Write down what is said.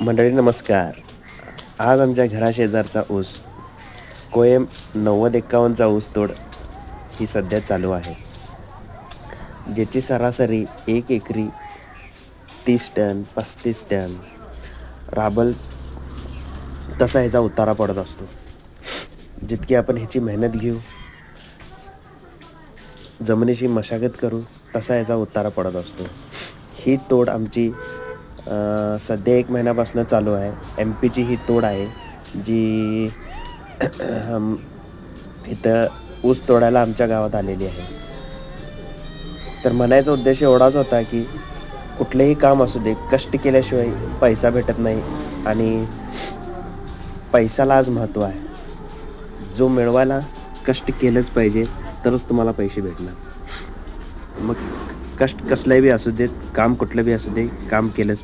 मंडळी नमस्कार. आज आमच्या घराशेजारचा ऊस कोयम 90-51चा ऊसतोड ही सध्या चालू आहे, ज्याची सरासरी 1 एकरी 30 टन 35 टन राबल तसा ह्याचा उतारा पडत असतो. जितकी आपण ह्याची मेहनत घेऊ, जमिनीची मशागत करू, तसा याचा उतारा पडत असतो. ही तोड आमची सध्या 1 महिन्यापासून चालू आहे. MP ची ही तोड आहे, जी इथं ऊस तोडायला आमच्या गावात आलेली आहे. तर म्हणायचा उद्देश एवढाच होता की कुठलेही काम असू दे, कष्ट केल्याशिवाय पैसा भेटत नाही आणि पैशाला आज महत्त्व आहे. जो मिळवायला कष्ट केलंच पाहिजे, तरच तुम्हाला पैसे भेटणार. मग कष्ट कसलंही बी असू देत, काम कुठलं बी असू दे, काम केलंच पाहिजे.